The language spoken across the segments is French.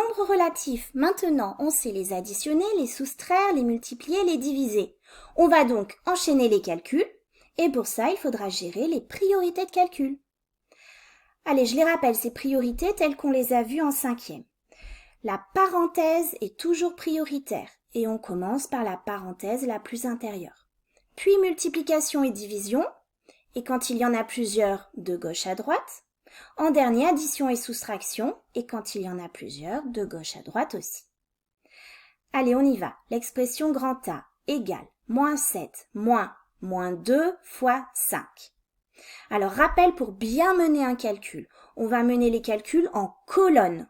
nombres relatifs, maintenant, on sait les additionner, les soustraire, les multiplier, les diviser. On va donc enchaîner les calculs et pour ça, il faudra gérer les priorités de calcul. Allez, je les rappelle, ces priorités telles qu'on les a vues en 5e. La parenthèse est toujours prioritaire et on commence par la parenthèse la plus intérieure. Puis multiplication et division, et quand il y en a plusieurs, de gauche à droite. En dernier, addition et soustraction, et quand il y en a plusieurs, de gauche à droite aussi. Allez, on y va. L'expression grand A égale moins 7 moins 2 fois 5. Alors, rappel pour bien mener un calcul. On va mener les calculs en colonne.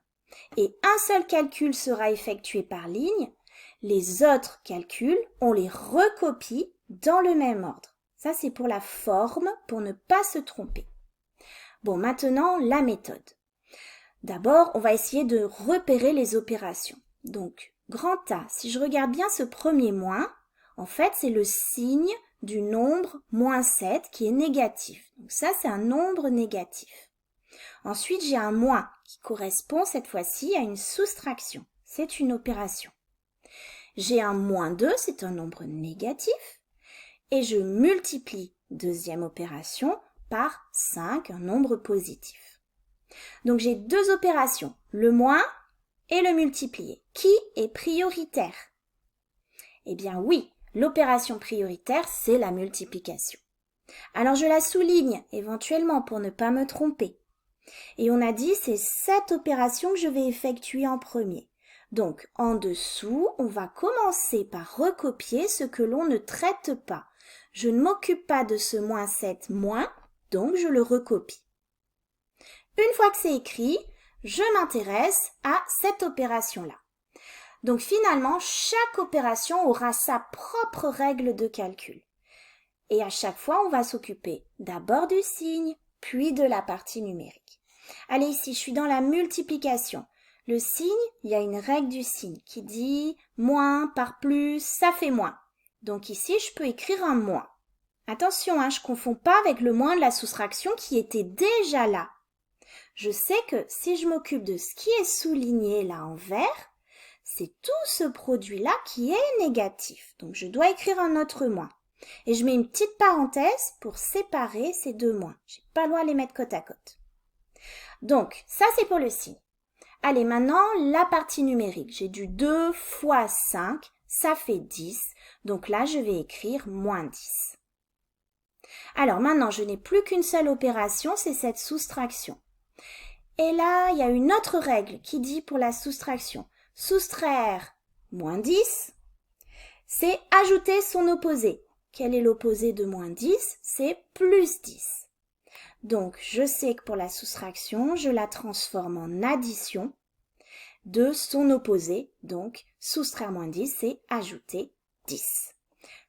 Et un seul calcul sera effectué par ligne. Les autres calculs, on les recopie dans le même ordre. Ça, c'est pour la forme, pour ne pas se tromper. Bon, maintenant, la méthode. D'abord, on va essayer de repérer les opérations. Donc, grand A, si je regarde bien ce premier moins, en fait, c'est le signe du nombre moins 7 qui est négatif. Donc ça, c'est un nombre négatif. Ensuite, j'ai un moins qui correspond cette fois-ci à une soustraction. C'est une opération. J'ai un moins 2, c'est un nombre négatif. Et je multiplie, deuxième opération, par 5, un nombre positif. Donc j'ai deux opérations, le moins et le multiplier. Qui est prioritaire? Eh bien oui, l'opération prioritaire, c'est la multiplication. Alors je la souligne éventuellement pour ne pas me tromper. Et on a dit c'est cette opération que je vais effectuer en premier. Donc en dessous, on va commencer par recopier ce que l'on ne traite pas. Je ne m'occupe pas de ce moins 7 moins, donc je le recopie. Une fois que c'est écrit, je m'intéresse à cette opération-là. Donc finalement, chaque opération aura sa propre règle de calcul. Et à chaque fois, on va s'occuper d'abord du signe, puis de la partie numérique. Allez, ici, je suis dans la multiplication. Le signe, il y a une règle du signe qui dit moins par plus, ça fait moins. Donc ici, je peux écrire un moins. Attention, je ne confonds pas avec le moins de la soustraction qui était déjà là. Je sais que si je m'occupe de ce qui est souligné là en vert, c'est tout ce produit-là qui est négatif. Donc je dois écrire un autre moins. Et je mets une petite parenthèse pour séparer ces deux moins. J'ai pas le droit de les mettre côte à côte. Donc, ça c'est pour le signe. Allez, maintenant, la partie numérique. J'ai du 2 fois 5, ça fait 10. Donc là, je vais écrire moins 10. Alors maintenant, je n'ai plus qu'une seule opération, c'est cette soustraction. Et là, il y a une autre règle qui dit pour la soustraction. Soustraire moins 10, c'est ajouter son opposé. Quel est l'opposé de moins 10? C'est plus 10. Donc, je sais que pour la soustraction, je la transforme en addition de son opposé. Donc, soustraire moins 10, c'est ajouter 10.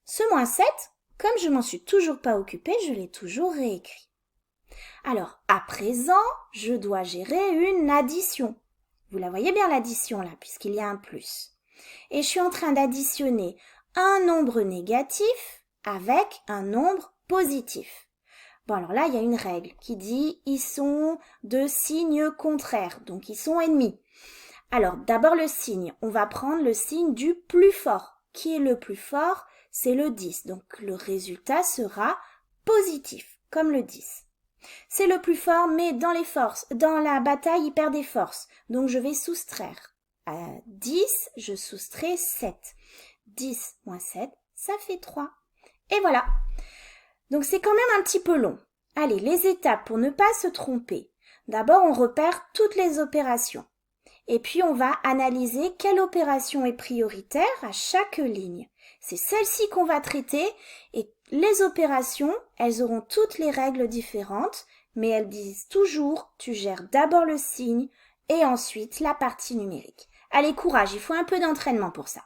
Ce moins 7, comme je m'en suis toujours pas occupée, je l'ai toujours réécrit. Alors, à présent, je dois gérer une addition. Vous la voyez bien l'addition là, puisqu'il y a un plus. Et je suis en train d'additionner un nombre négatif avec un nombre positif. Bon, alors là, il y a une règle qui dit ils sont de signes contraires, donc ils sont ennemis. Alors, d'abord le signe. On va prendre le signe du plus fort. Qui est le plus fort? C'est le 10. Donc, le résultat sera positif, comme le 10. C'est le plus fort, mais dans les forces, dans la bataille, il perd des forces. Donc, je vais soustraire. À 10, je soustrais 7. 10 moins 7, ça fait 3. Et voilà. Donc, c'est quand même un petit peu long. Allez, les étapes pour ne pas se tromper. D'abord, on repère toutes les opérations. Et puis, on va analyser quelle opération est prioritaire à chaque ligne. C'est celle-ci qu'on va traiter et les opérations, elles auront toutes les règles différentes, mais elles disent toujours, tu gères d'abord le signe et ensuite la partie numérique. Allez, courage, il faut un peu d'entraînement pour ça.